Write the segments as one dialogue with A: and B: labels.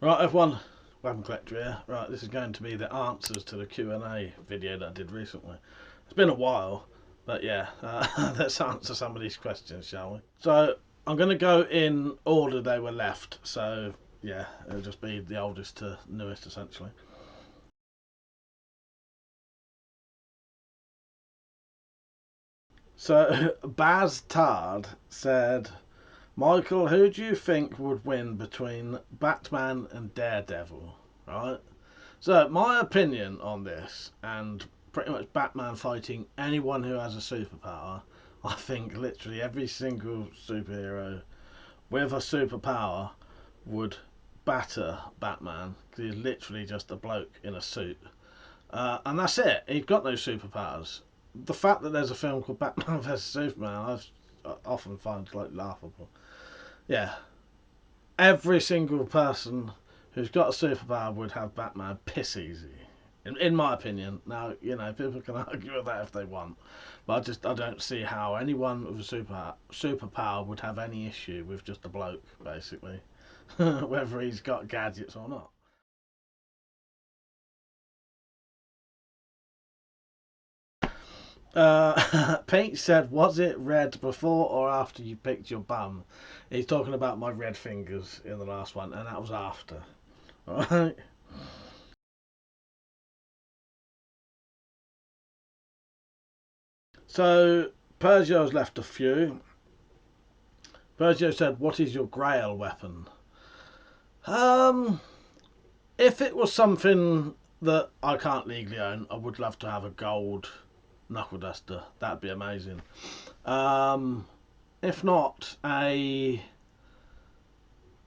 A: Right, everyone, Weapon Collector here. Right, this is going to be the answers to the Q&A video that I did recently. It's been a while, but yeah, let's answer some of these questions, shall we? So, I'm going to go in order they were left. So, yeah, it'll just be the oldest to newest, essentially. So, Baz Tard said, Michael, who do you think would win between Batman and Daredevil? Right? So, my opinion on this, and pretty much Batman fighting anyone who has a superpower, I think literally every single superhero with a superpower would batter Batman because he's literally just a bloke in a suit. And that's it. He's got no superpowers. The fact that there's a film called Batman vs Superman, I often find like laughable. Yeah, every single person who's got a superpower would have Batman piss easy. In my opinion. Now, you know, people can argue with that if they want, but I don't see how anyone with a superpower would have any issue with just a bloke, basically, whether he's got gadgets or not. Pete said, "Was it red before or after you picked your bum?" He's talking about my red fingers in the last one, and that was after. All right. So Persio's left a few. Persio said, "What is your Grail weapon?" Um, if it was something that I can't legally own, I would love to have a gold knuckle duster. That'd be amazing. Um, if not, a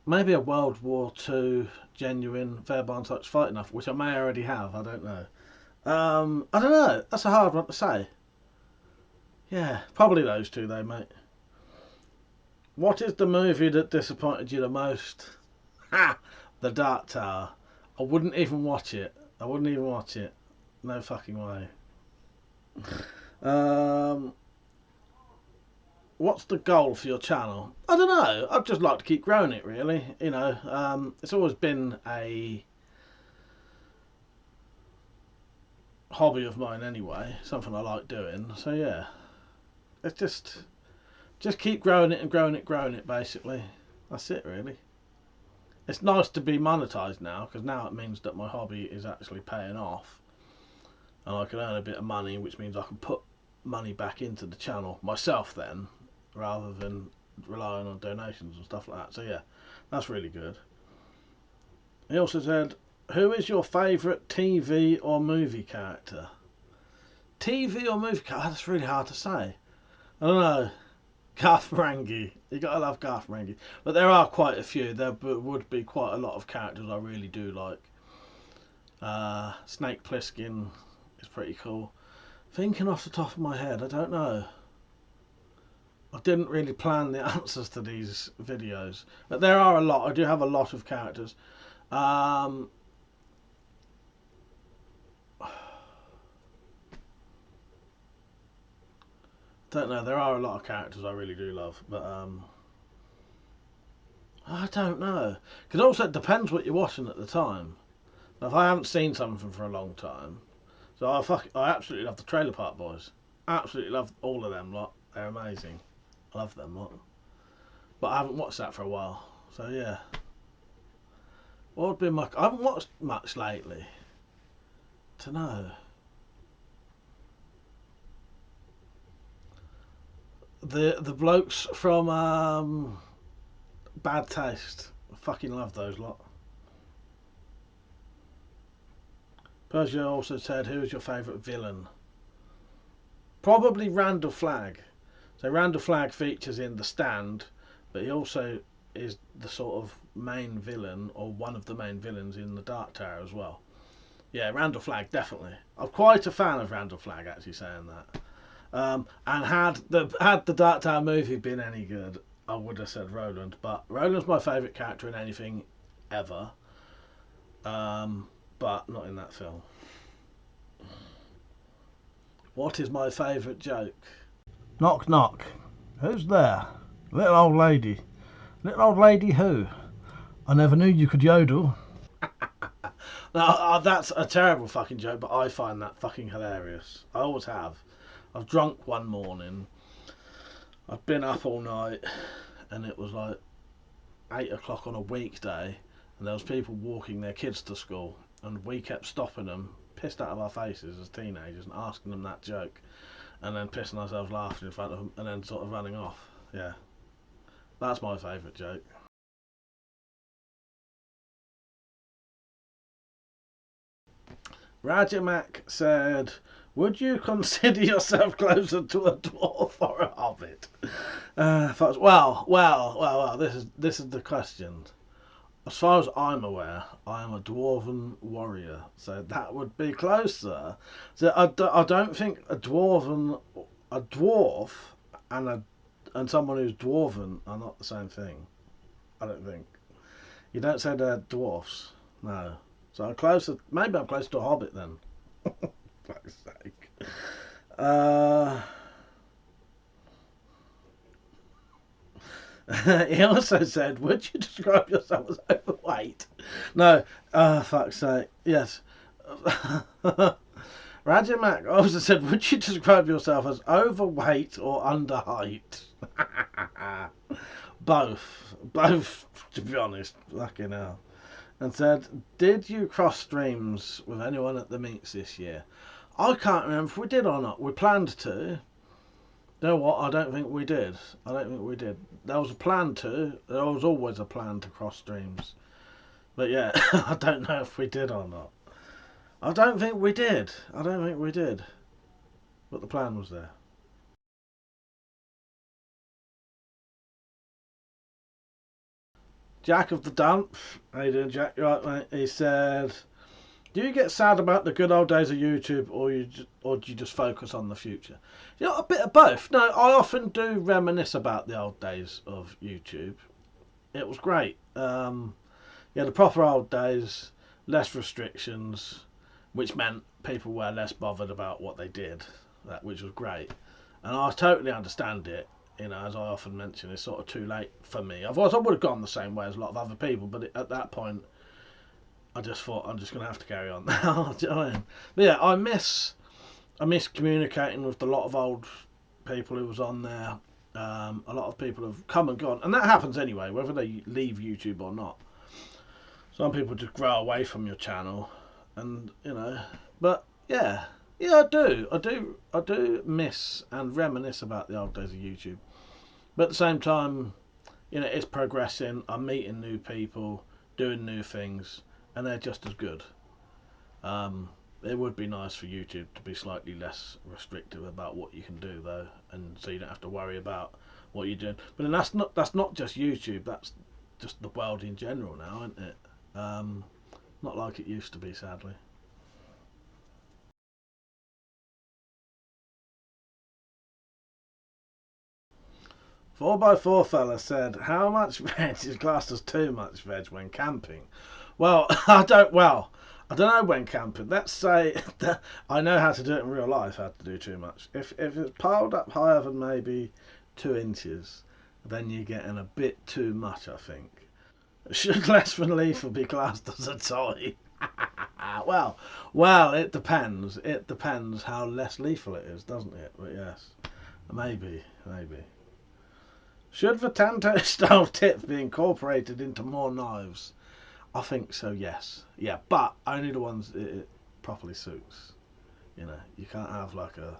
A: maybe a World War Two genuine Fairbairn touch fighting knife, which I may already have. I don't know. I don't know. That's a hard one to say. Yeah, probably those two though, mate. What is the movie that disappointed you the most? Ha! The Dark Tower. I wouldn't even watch it. I wouldn't even watch it. No fucking way. Um, what's the goal for your channel? I don't know. I'd just like to keep growing it, really. You know, it's always been a hobby of mine anyway. Something I like doing. So yeah, it's just keep growing it and growing it, growing it. Basically, that's it, really. It's nice to be monetized now because now it means that my hobby is actually paying off and I can earn a bit of money, which means I can put money back into the channel myself then, rather than relying on donations and stuff like that. So yeah, that's really good. He also said, "Who is your favourite TV or movie character?" TV or movie character? That's really hard to say. I don't know. Garth Marenghi. You gotta love Garth Marenghi. But there are quite a few. There would be quite a lot of characters I really do like. Snake Plissken is pretty cool. Thinking off the top of my head, I don't know. I didn't really plan the answers to these videos, but there are a lot. I do have a lot of characters. Um, don't know. There are a lot of characters I really do love, but I don't know. Because also it depends what you're watching at the time. If I haven't seen something for a long time, so I absolutely love the Trailer Park Boys. Absolutely love all of them lot. They're amazing. I love them lot. But I haven't watched that for a while. So yeah. What would be my? I haven't watched much lately. To know. The blokes from Bad Taste. I fucking love those lot. Persia also said, "Who is your favourite villain?" Probably Randall Flagg. So Randall Flagg features in The Stand, but he also is the sort of main villain or one of the main villains in the Dark Tower as well. Yeah, Randall Flagg definitely. I'm quite a fan of Randall Flagg actually saying that. And had the Dark Tower movie been any good, I would have said Roland. But Roland's my favourite character in anything ever. But not in that film. What is my favourite joke? Knock knock. Who's there? Little old lady. Little old lady who? I never knew you could yodel. No, that's a terrible fucking joke, but I find that fucking hilarious. I always have. I've drunk one morning. I've been up all night, and it was like 8 o'clock on a weekday, and there was people walking their kids to school, and we kept stopping them, pissed out of our faces as teenagers, and asking them that joke, and then pissing ourselves laughing in front of them, and then sort of running off. Yeah, that's my favourite joke. Rajamak said, "Would you consider yourself closer to a dwarf or a hobbit?" Well. This is the question. As far as I'm aware, I am a dwarven warrior, so that would be closer. So I don't think a dwarf and someone who's dwarven are not the same thing. I don't think. You don't say they're dwarfs, no. So I'm closer. Maybe I'm closer to a hobbit then. Fuck's sake. Uh, he also said, "Would you describe yourself as overweight?" No. Fuck's sake. Yes. Rajamak also said, "Would you describe yourself as overweight or underheight?" Both, to be honest. Fucking hell. And said, "Did you cross streams with anyone at the meets this year?" I can't remember if we did or not. We planned to. You know what? I don't think we did. I don't think we did. There was a plan to. There was always a plan to cross streams. But yeah, I don't know if we did or not. I don't think we did. I don't think we did. But the plan was there. Jack of the Dump. How you doing, Jack? You right, mate? He said, "Do you get sad about the good old days of YouTube, or do you just focus on the future?" You know, a bit of both. No, I often do reminisce about the old days of YouTube. It was great. Yeah, the proper old days, less restrictions, which meant people were less bothered about what they did, which was great. And I totally understand it. You know, as I often mention, it's sort of too late for me. Otherwise, I would have gone the same way as a lot of other people. But at that point, I just thought I'm just going to have to carry on now. Do you know what I mean? But yeah, I miss communicating with a lot of old people who was on there. A lot of people have come and gone, and that happens anyway, whether they leave YouTube or not. Some people just grow away from your channel, and you know. But yeah, yeah, I do miss and reminisce about the old days of YouTube. But at the same time, you know, it's progressing. I'm meeting new people, doing new things, and they're just as good. It would be nice for YouTube to be slightly less restrictive about what you can do, though, and so you don't have to worry about what you're doing. But then that's not just YouTube. That's just the world in general now, isn't it? Um, Not like it used to be, sadly. 4x4 fella said, "How much veg is classed as too much veg when camping?" Well, I don't know when camping. Let's say that I know how to do it in real life. How to do too much. If it's piled up higher than maybe 2 inches, then you're getting a bit too much. I think. Should less than lethal be classed as a toy? well, well, it depends. It depends how less lethal it is, doesn't it? But yes, maybe. Should the Tanto style tip be incorporated into more knives? I think so, yes. Yeah, but only the ones it properly suits. You know, you can't have like a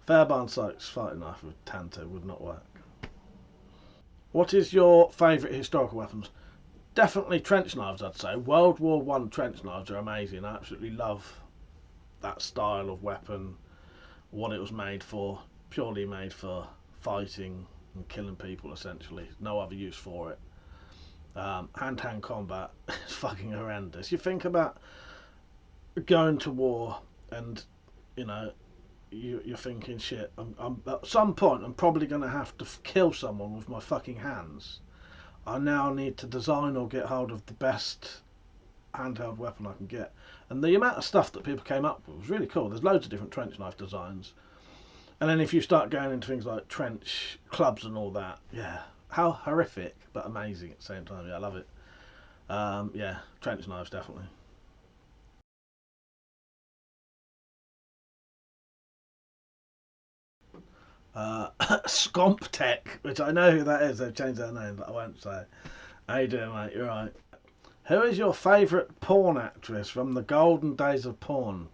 A: Fairbairn Sykes fighting knife with Tanto, would not work. What is your favourite historical weapons? Definitely trench knives, I'd say. World War One trench knives are amazing. I absolutely love that style of weapon, what it was made for, purely made for fighting and killing people, essentially. No other use for it. Hand-to-hand combat is fucking horrendous. You think about going to war and, you know, you're thinking, shit, at some point I'm probably going to have to kill someone with my fucking hands. I now need to design or get hold of the best handheld weapon I can get. And the amount of stuff that people came up with was really cool. There's loads of different trench knife designs. And then if you start going into things like trench clubs and all that, yeah, how horrific but amazing at the same time. Yeah, I love it. Yeah, trench knives definitely. Scomp Tech, which I know who that is. They've changed their name, but I won't say. How you doing, mate? You're right. Who is your favourite porn actress from the golden days of porn?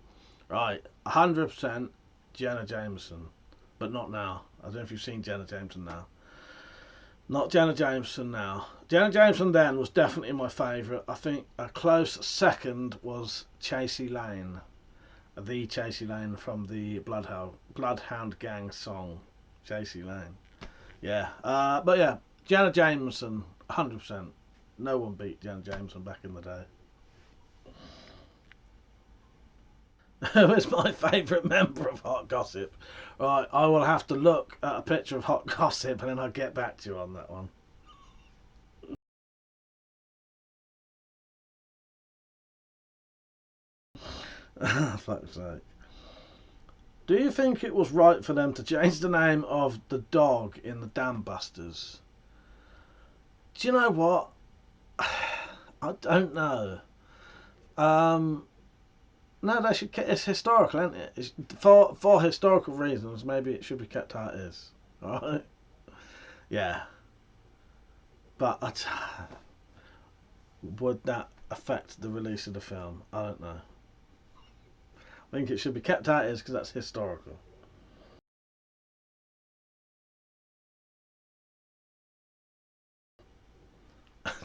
A: Right, 100% Jenna Jameson, but not now. I don't know if you've seen Jenna Jameson now. Not Jenna Jameson now. Jenna Jameson then was definitely my favourite. I think a close second was Chasey Lane, the Chasey Lane from the Bloodhound Gang song, Chasey Lane. Yeah, but yeah, Jenna Jameson, 100%. No one beat Jenna Jameson back in the day. Who is my favourite member of Hot Gossip? Right, I will have to look at a picture of Hot Gossip and then I'll get back to you on that one. Fuck's sake. Do you think it was right for them to change the name of the dog in the Dam Busters? Do you know what? I don't know. Um, no, they should. It's historical, isn't it? It's, for historical reasons, maybe it should be kept how it is. Right? Yeah, but would that affect the release of the film? I don't know. I think it should be kept how it is because that's historical.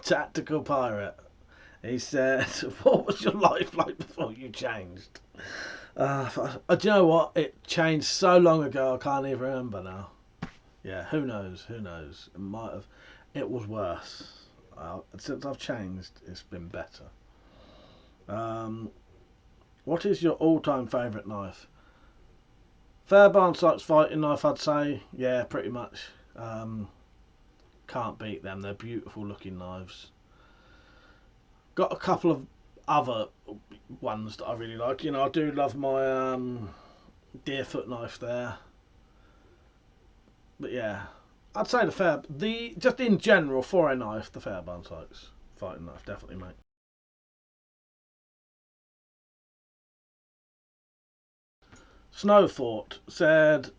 A: Tactical pirate. He said, "What was your life like before you changed?" Do you know what? It changed so long ago, I can't even remember now. Yeah, who knows? Who knows? It might have. It was worse. Since I've changed, it's been better. Um, what is your all-time favourite knife? Fairbairn Sykes fighting knife, I'd say. Yeah, pretty much. Um, can't beat them. They're beautiful looking knives. Got a couple of other ones that I really like. You know, I do love my Deerfoot knife there. But yeah, I'd say the just in general for a knife, the Fairbairn Sykes fighting knife definitely, mate. Snowthought said,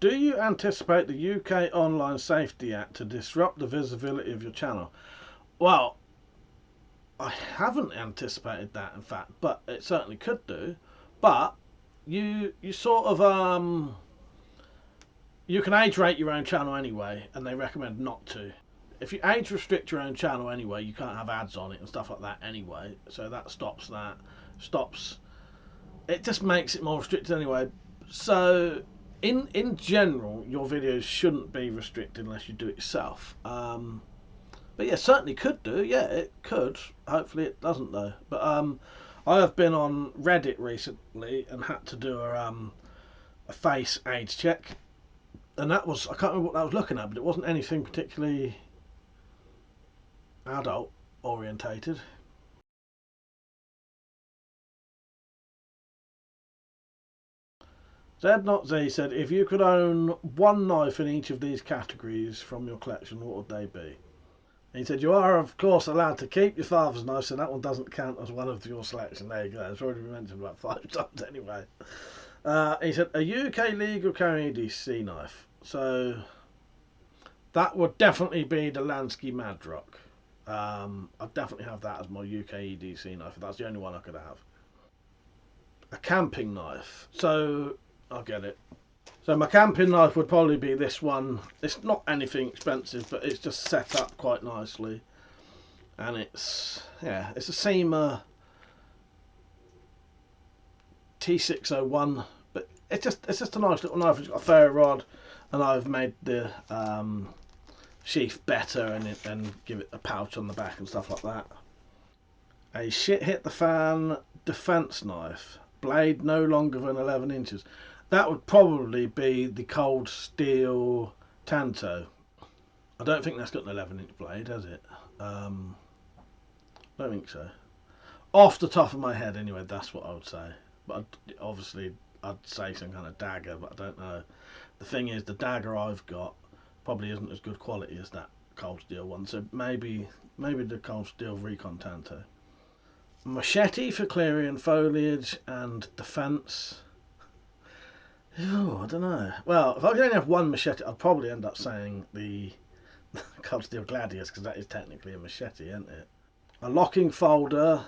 A: "Do you anticipate the UK Online Safety Act to disrupt the visibility of your channel?" Well, I haven't anticipated that, in fact, but it certainly could do. But you sort of you can age rate your own channel anyway, and they recommend not to. If you age restrict your own channel anyway, you can't have ads on it and stuff like that anyway. So that stops that. Stops. It just makes it more restricted anyway. So in general, your videos shouldn't be restricted unless you do it yourself. But yeah, certainly could do. Yeah, it could. Hopefully it doesn't though. But I have been on Reddit recently and had to do a face age check, and that was I can't remember what I was looking at, but it wasn't anything particularly adult orientated. Zed Not Z said, if you could own one knife in each of these categories from your collection, what would they be? And he said, you are, of course, allowed to keep your father's knife, so that one doesn't count as one of your selection. There you go. It's already been mentioned about 5 times anyway. He said, a UK legal carry EDC knife. So that would definitely be the Lansky Madrock. I'd definitely have that as my UK EDC knife. That's the only one I could have. A camping knife. So I'll get it. So my camping knife would probably be this one. It's not anything expensive, but it's just set up quite nicely, and it's a Seamer T601, but it's just a nice little knife. It's got a ferro rod, and I've made the sheath better and give it a pouch on the back and stuff like that. A shit hit the fan defense knife, blade no longer than 11 inches. That would probably be the Cold Steel Tanto. I don't think that's got an 11-inch blade, has it? Um, I don't think so. Off the top of my head, anyway, that's what I would say. But obviously, I'd say some kind of dagger, but I don't know. The thing is, the dagger I've got probably isn't as good quality as that cold steel one, so maybe the cold steel Recon Tanto. Machete for clearing foliage and defence. Oh, I don't know. Well, if I could only have one machete, I'd probably end up saying the cold steel Gladius, because that is technically a machete, isn't it? A locking folder,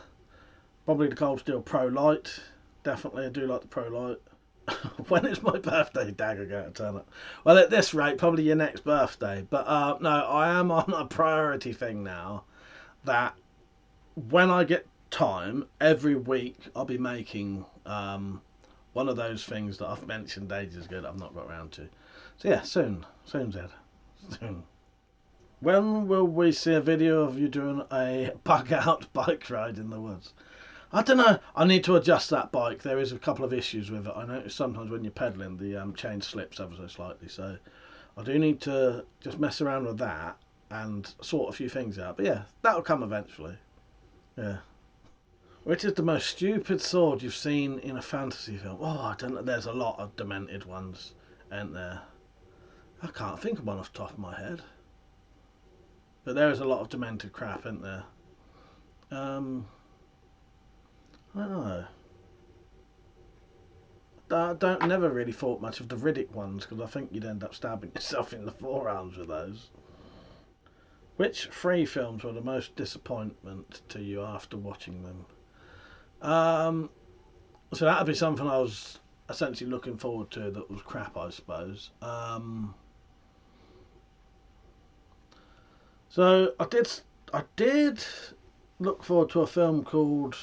A: probably the cold steel Pro Light. Definitely, I do like the Pro Light. When is my birthday dagger going to turn up? Well, at this rate, probably your next birthday. But no, I am on a priority thing now that when I get time, every week I'll be making one of those things that I've mentioned ages ago that I've not got around to. So yeah, soon, Zed, soon. When will we see a video of you doing a bug out bike ride in the woods? I don't know. I need to adjust that bike. There is a couple of issues with it. I notice sometimes when you're pedaling, the chain slips ever so slightly. So I do need to just mess around with that and sort a few things out. But yeah, that'll come eventually. Yeah. Which is the most stupid sword you've seen in a fantasy film? Oh, I don't know. There's a lot of demented ones, ain't there? I can't think of one off the top of my head. But there is a lot of demented crap, isn't there? I don't know. I don't never really thought much of the Riddick ones because I think you'd end up stabbing yourself in the forearms with those. Which three films were the most disappointment to you after watching them? So that'd be something I was essentially looking forward to that was crap, I suppose. So I did look forward to a film called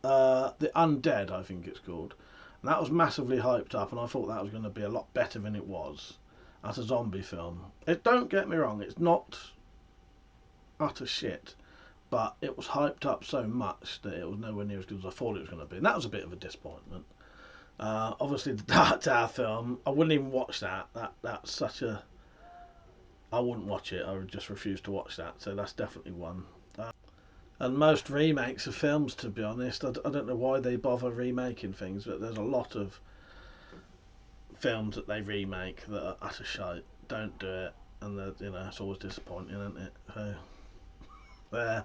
A: The Undead, I think it's called. And that was massively hyped up, and I thought that was going to be a lot better than it was as a zombie film. Don't get me wrong, it's not utter shit, but it was hyped up so much that it was nowhere near as good as I thought it was going to be, and that was a bit of a disappointment. Obviously, the Dark Tower film, I wouldn't even watch that. That's such a I wouldn't watch it. I would just refuse to watch that. So that's definitely one. And most remakes of films, to be honest, I don't know why they bother remaking things, but there's a lot of films that they remake that are utter shite. Don't do it, and it's always disappointing, isn't it? So there.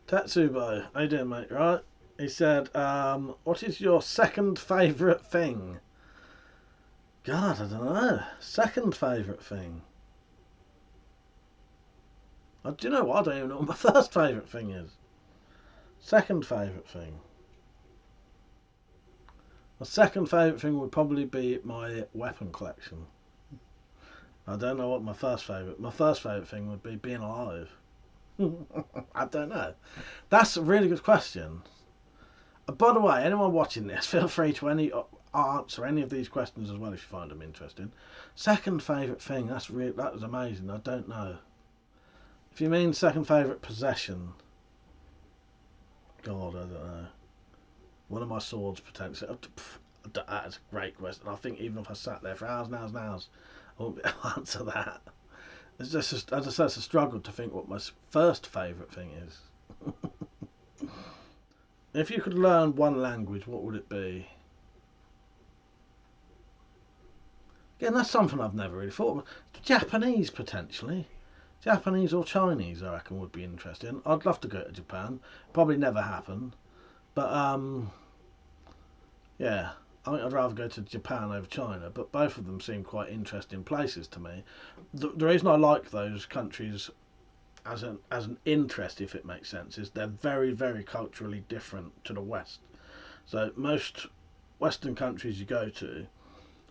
A: Tetsubo, how you doing, mate? Right? He said, "What is your second favourite thing?" God, I don't know. Second favourite thing. Do you know what? I don't even know what my first favourite thing is. Second favourite thing. My second favourite thing would probably be my weapon collection. I don't know what my first favourite. My first favourite thing would be being alive. I don't know. That's a really good question. By the way, anyone watching this, feel free to answer any of these questions as well if you find them interesting. Second favourite thing. That was amazing. I don't know. If you mean second favourite possession, God, I don't know. One of my swords potentially. That's a great question. I think even if I sat there for hours and hours and hours, I wouldn't be able to answer that. It's just, as I say, it's a struggle to think what my first favourite thing is. If you could learn one language, what would it be? Again, that's something I've never really thought of. Japanese, potentially. Japanese or Chinese, I reckon, would be interesting. I'd love to go to Japan. Probably never happen. But, yeah. I think I'd rather go to Japan over China, but both of them seem quite interesting places to me. The reason I like those countries as an interest, if it makes sense, is they're very, very culturally different to the West. So most Western countries you go to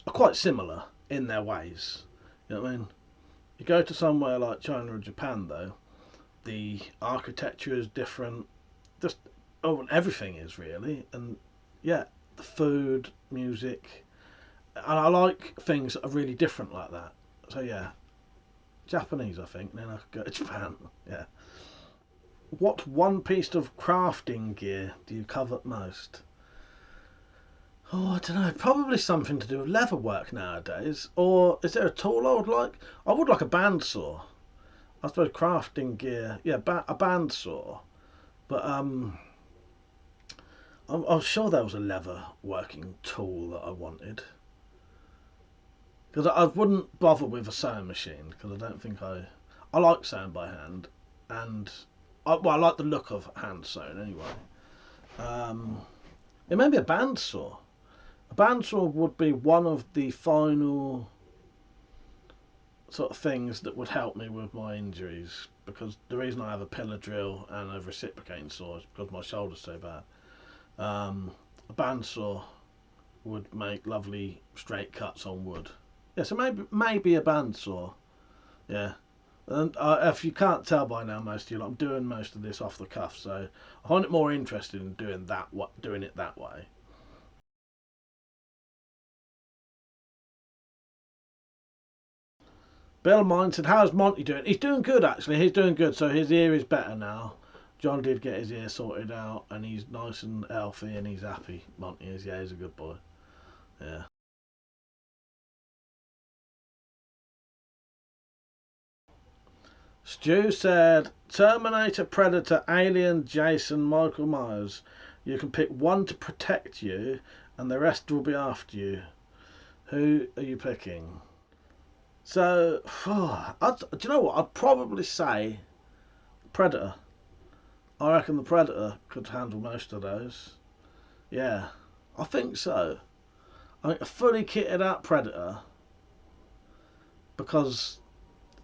A: are quite similar in their ways. You know what I mean? You go to somewhere like China or Japan, though, the architecture is different. Just everything is really, and yeah, the food, music, and I like things that are really different like that. So yeah, Japanese, I think. Then I could go to Japan. Yeah. What one piece of crafting gear do you covet most? Oh, I don't know. Probably something to do with leather work nowadays. Or is there a tool I would like? I would like a bandsaw. I suppose crafting gear. Yeah, a bandsaw. But I'm sure there was a leather working tool that I wanted. because I wouldn't bother with a sewing machine because I don't think I like sewing by hand, and I like the look of hand sewn anyway. Um, it may be a bandsaw. A bandsaw would be one of the final sort of things that would help me with my injuries, because the reason I have a pillar drill and a reciprocating saw is because my shoulder's so bad. A bandsaw would make lovely straight cuts on wood. Yeah, so maybe a bandsaw. Yeah. And if you can't tell by now, most of you, I'm doing most of this off the cuff, so I find it more interesting in doing it that way. Bill Mine said, "How's Monty doing?" He's doing good, actually. He's doing good. So his ear is better now. John did get his ear sorted out, and he's nice and healthy, and he's happy. Monty is, yeah, he's a good boy. Yeah. Stu said, "Terminator, Predator, Alien, Jason, Michael Myers. You can pick one to protect you, and the rest will be after you. Who are you picking?" So, do you know what? I'd probably say Predator. I reckon the Predator could handle most of those. Yeah, I think so. I think a fully kitted out Predator, because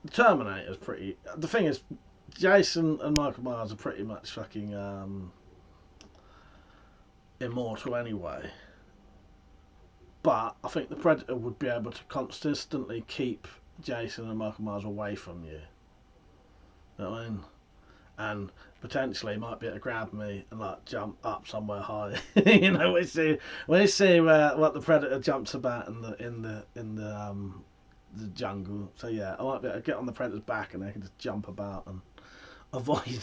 A: the Terminator's pretty. The thing is, Jason and Michael Myers are pretty much fucking immortal anyway. But I think the Predator would be able to consistently keep Jason and Michael Myers away from you. You know what I mean? And potentially might be able to grab me and like jump up somewhere high. You know, we see what the Predator jumps about in the jungle. So yeah, I might be able to get on the Predator's back and they can just jump about and avoid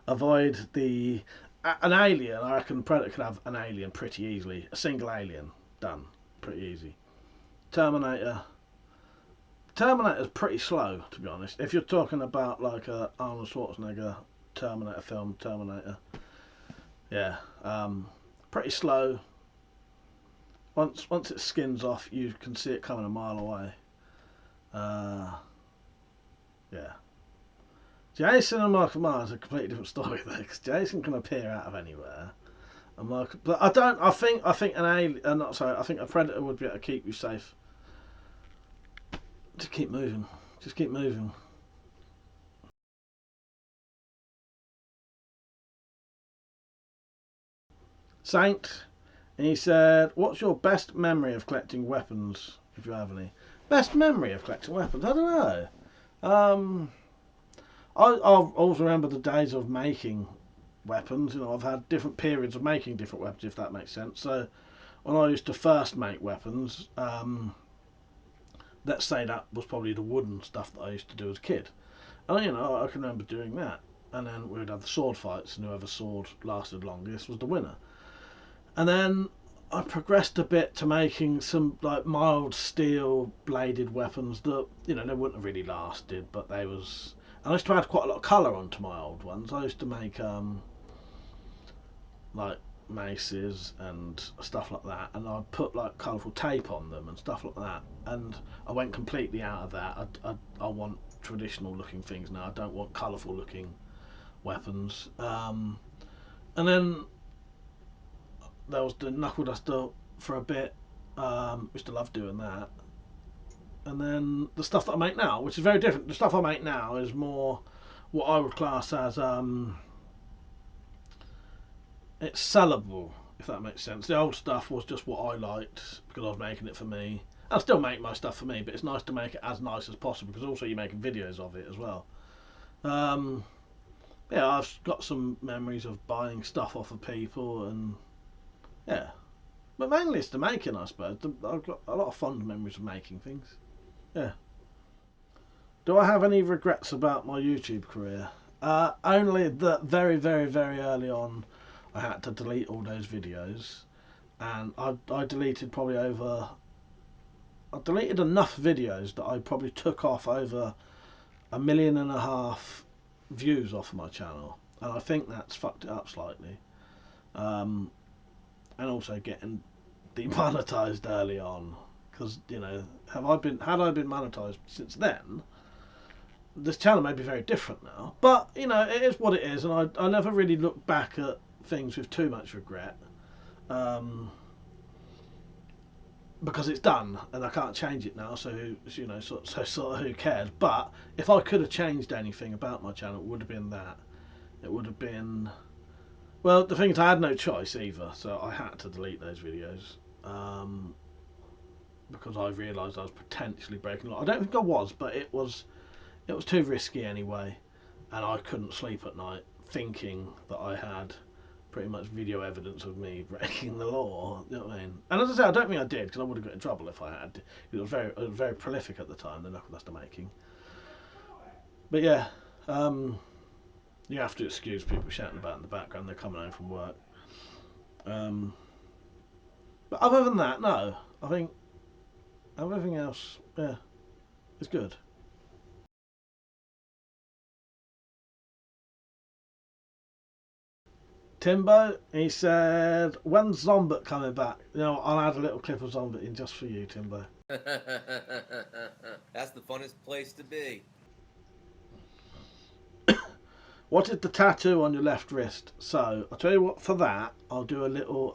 A: avoid an alien. I reckon the Predator could have an alien pretty easily. A single alien done pretty easy. Terminator. Terminator's pretty slow, to be honest. If you're talking about like a Arnold Schwarzenegger Terminator film, Terminator, yeah, pretty slow. Once it skins off, you can see it coming a mile away. Uh, yeah. Jason and Michael Myers are a completely different story though, because Jason can appear out of anywhere. And Michael, but I don't. I think an alien. Not sorry. I think a Predator would be able to keep you safe. Just keep moving. Just keep moving. Saint, and he said, "What's your best memory of collecting weapons, if you have any?" Best memory of collecting weapons? I don't know. Um, I always remember the days of making weapons. You know, I've had different periods of making different weapons, if that makes sense. So when I used to first make weapons, let's say that was probably the wooden stuff that I used to do as a kid. And you know, I can remember doing that. And then we'd have the sword fights, and whoever sword lasted longest was the winner. And then I progressed a bit to making some like mild steel bladed weapons that, you know, they wouldn't have really lasted, but they was. And I used to add quite a lot of colour onto my old ones. I used to make like maces and stuff like that, and I'd put like colourful tape on them and stuff like that. And I went completely out of that. I want traditional looking things now. I don't want colourful looking weapons. And then there was the knuckle duster for a bit. Used to love doing that. And then the stuff that I make now, which is very different. The stuff I make now is more what I would class as it's sellable, if that makes sense. The old stuff was just what I liked because I was making it for me. I still make my stuff for me, but it's nice to make it as nice as possible because also you're making videos of it as well. Um, yeah, I've got some memories of buying stuff off of people, and yeah, but mainly it's the making, I suppose. I've got a lot of fond memories of making things. Yeah. Do I have any regrets about my YouTube career? Only that very, very, very early on, I had to delete all those videos, and I deleted probably over. I deleted enough videos that I probably took off over 1.5 million views off of my channel, and I think that's fucked it up slightly. Um, and also getting demonetized early on. because had I been monetized since then, this channel may be very different now. But it is what it is, and I never really look back at things with too much regret, because it's done and I can't change it now. So who cares? But if I could have changed anything about my channel, it would have been that. It would have been, well, the thing is, I had no choice either, so I had to delete those videos. Because I realised I was potentially breaking the law. I don't think I was, but it was too risky anyway, and I couldn't sleep at night thinking that I had pretty much video evidence of me breaking the law. You know what I mean? And as I say, I don't think I did, because I would have got in trouble if I had. It was very prolific at the time, the knuckle duster making. But yeah, you have to excuse people shouting about in the background. They're coming home from work. But other than that, no. I think everything else, yeah, is good. Timbo, he said, when's Zombit coming back? I'll add a little clip of Zombit in just for you, Timbo.
B: That's the funnest place to be.
A: What is the tattoo on your left wrist? So, I'll tell you what, for that, I'll do a little,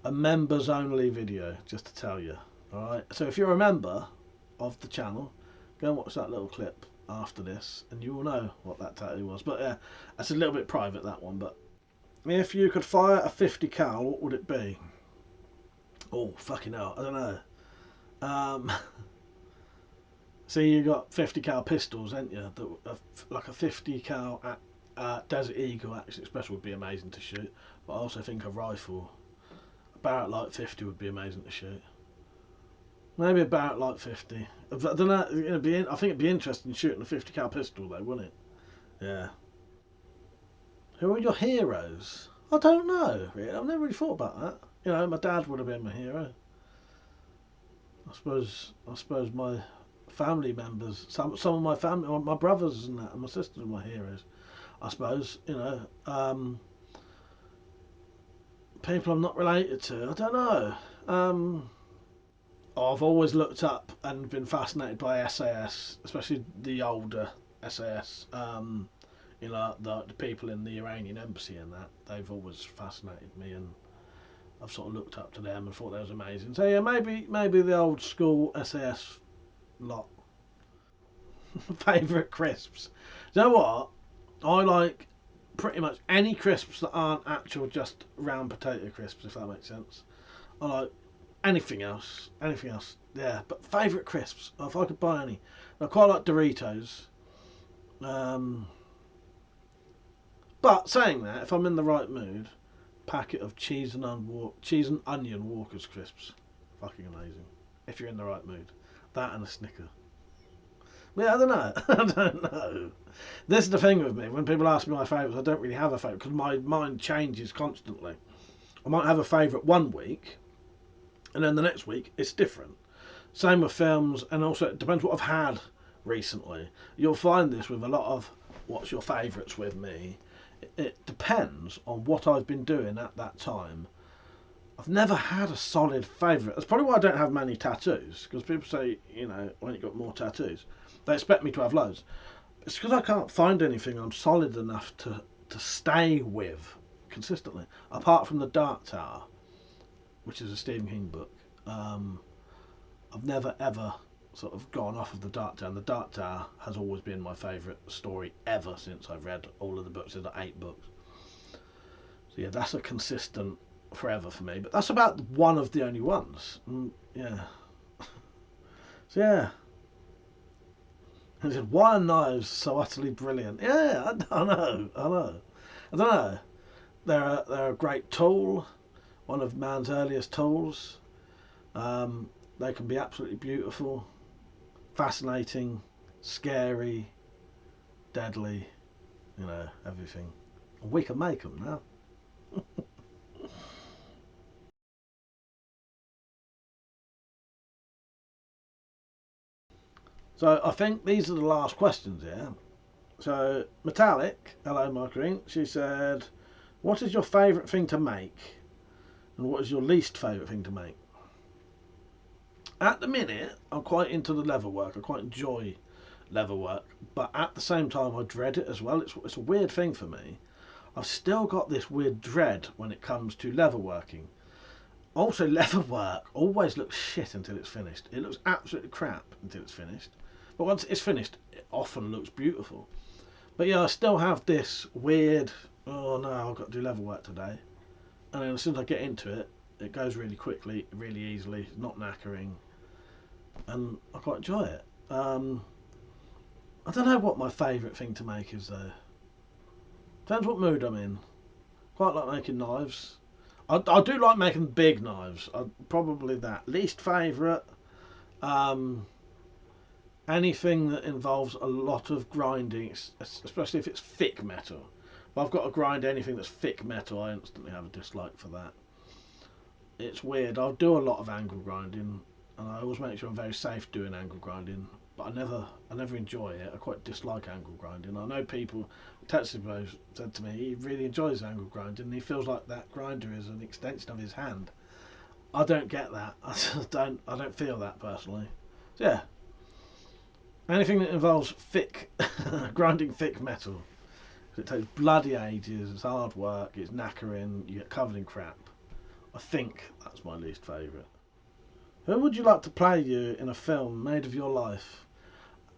A: a members only video, just to tell you. Alright, so if you're a member of the channel, go and watch that little clip after this, and you will know what that tattoo was. But yeah, that's a little bit private, that one. But if you could fire a 50 cal, what would it be? Oh, fucking hell, I don't know. See, you got 50 cal pistols, ain't you? Like a 50 cal Desert Eagle Action Express would be amazing to shoot. But I also think a rifle, a Barrett Light 50 would be amazing to shoot. Maybe a Barrett Light 50. I don't know. I think it'd be interesting shooting a 50 cal pistol, though, wouldn't it? Yeah. Who are your heroes? I don't know. Really. I've never really thought about that. My dad would have been my hero. I suppose my family members, some of my family, my brothers and that, and my sisters are my heroes. I suppose people I'm not related to. I don't know. I've always looked up and been fascinated by SAS, especially the older SAS. The people in the Iranian embassy and that, they've always fascinated me, and I've sort of looked up to them and thought that was amazing. So yeah, maybe the old school SAS lot. Favourite crisps. Do you know what? I like pretty much any crisps that aren't actual just round potato crisps, if that makes sense. I like anything else. Anything else. Yeah, but favourite crisps. If I could buy any. I quite like Doritos. Um, but saying that, if I'm in the right mood, packet of cheese and onion Walker's crisps. Fucking amazing. If you're in the right mood. That and a Snicker. Yeah, I don't know. I don't know. This is the thing with me. When people ask me my favourites, I don't really have a favourite because my mind changes constantly. I might have a favourite one week, and then the next week it's different. Same with films, and also it depends what I've had recently. You'll find this with a lot of what's your favourites with me. It depends on what I've been doing at that time. I've never had a solid favourite. That's probably why I don't have many tattoos, because people say, when you got more tattoos, they expect me to have loads. It's because I can't find anything I'm solid enough to stay with consistently, apart from the Dark Tower, which is a Stephen King book. I've never ever sort of gone off of the Dark Tower. And the Dark Tower has always been my favourite story ever since I've read all of the books. There's like 8 books. So yeah, that's a consistent forever for me. But that's about one of the only ones. Yeah. So yeah. And he said, why are knives so utterly brilliant? Yeah, I know. I don't know. They're a great tool, one of man's earliest tools. They can be absolutely beautiful, fascinating, scary, deadly, everything. And we can make them now. So I think these are the last questions here. So Metallic, hello Margarine, she said, what is your favourite thing to make? And what is your least favourite thing to make? At the minute, I'm quite into the leather work. I quite enjoy leather work, but at the same time, I dread it as well. It's a weird thing for me. I've still got this weird dread when it comes to leather working. Also, leather work always looks shit until it's finished. It looks absolutely crap until it's finished. But once it's finished, it often looks beautiful. But yeah, I still have this weird, oh no, I've got to do leather work today. And then as soon as I get into it, it goes really quickly, really easily, not knackering. And I quite enjoy it. I don't know what my favourite thing to make is though. Depends what mood I'm in. Quite like making knives. I do like making big knives. Probably that. Least favourite, um, anything that involves a lot of grinding, especially if it's thick metal. If I've got to grind anything that's thick metal, I instantly have a dislike for that. It's weird. I'll do a lot of angle grinding, and I always make sure I'm very safe doing angle grinding. But I never enjoy it. I quite dislike angle grinding. I know people. Tetsubo said to me he really enjoys angle grinding. And he feels like that grinder is an extension of his hand. I don't get that. I just don't. I don't feel that personally. So yeah, anything that involves thick grinding thick metal. It takes bloody ages. It's hard work. It's knackering. You get covered in crap. I think that's my least favourite. Who would you like to play you in a film made of your life?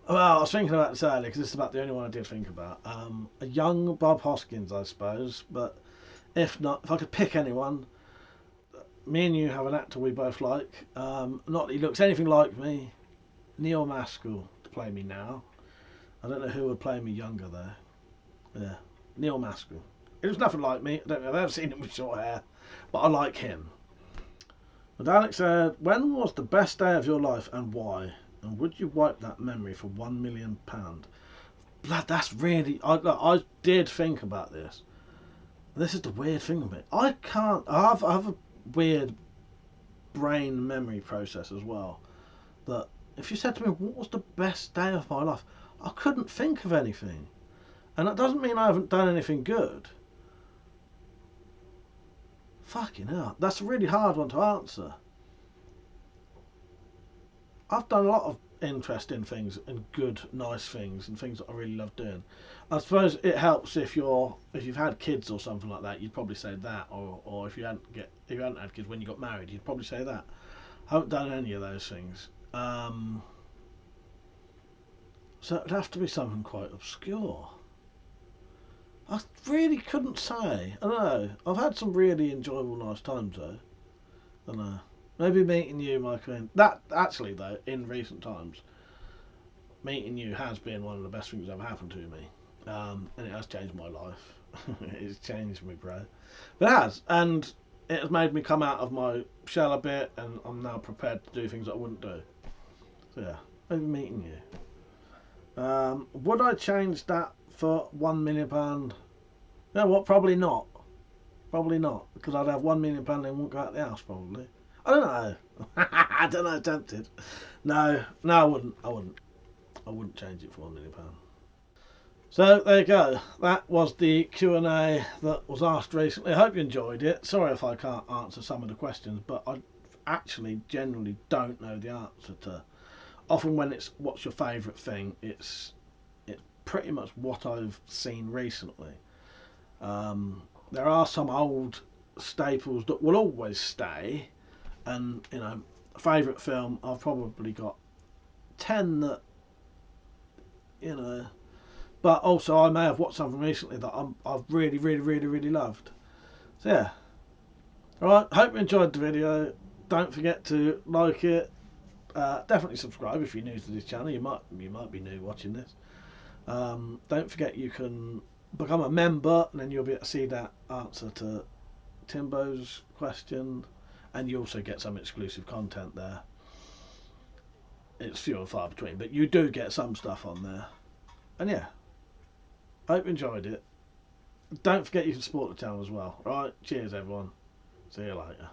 A: Well, I was thinking about this earlier because this is about the only one I did think about. A young Bob Hoskins, I suppose, but if not, if I could pick anyone, me and you have an actor we both like. Not that he looks anything like me. Neil Maskell to play me now. I don't know who would play me younger though. Yeah, Neil Maskell. He looks nothing like me. I don't know. I've ever seen him with short hair, but I like him. And Alex said, "When was the best day of your life and why? And would you wipe that memory for £1 million?" Blood, that's really. I did think about this. This is the weird thing of it. I can't. I have a weird brain memory process as well. That if you said to me, "What was the best day of my life?" I couldn't think of anything, and that doesn't mean I haven't done anything good. Fucking hell, that's a really hard one to answer. I've done a lot of interesting things and good, nice things and things that I really love doing. I suppose it helps if you've had kids or something like that. You'd probably say that, or if you hadn't had kids when you got married, you'd probably say that. I haven't done any of those things. So it'd have to be something quite obscure. I really couldn't say. I don't know. I've had some really enjoyable, nice times though. I don't know. Maybe meeting you, Michael. That actually though, in recent times, meeting you has been one of the best things that ever happened to me, and it has changed my life. It's changed me, bro. But it has, and it has made me come out of my shell a bit, and I'm now prepared to do things I wouldn't do. So yeah, maybe meeting you. Would I change that for £1 million? You know what? Probably not. Probably not, because I'd have £1 million and wouldn't go out the house probably. I don't know. I don't know. Tempted. No, no, I wouldn't. I wouldn't. I wouldn't change it for £1 million. So there you go. That was the Q&A that was asked recently. I hope you enjoyed it. Sorry if I can't answer some of the questions, but I actually generally don't know the answer to. Often when it's what's your favourite thing, it's pretty much what I've seen recently. There are some old staples that will always stay, and favourite film I've probably got 10 that you know but also I may have watched something recently that I've really, really, really, really loved. So yeah. Alright, hope you enjoyed the video. Don't forget to like it. Definitely subscribe if you're new to this channel. You might be new watching this. Don't forget you can become a member, and then you'll be able to see that answer to Timbo's question, and you also get some exclusive content there. It's few and far between, but you do get some stuff on there. And yeah, hope you enjoyed it. Don't forget you can support the channel as well. Right, cheers everyone. See you later.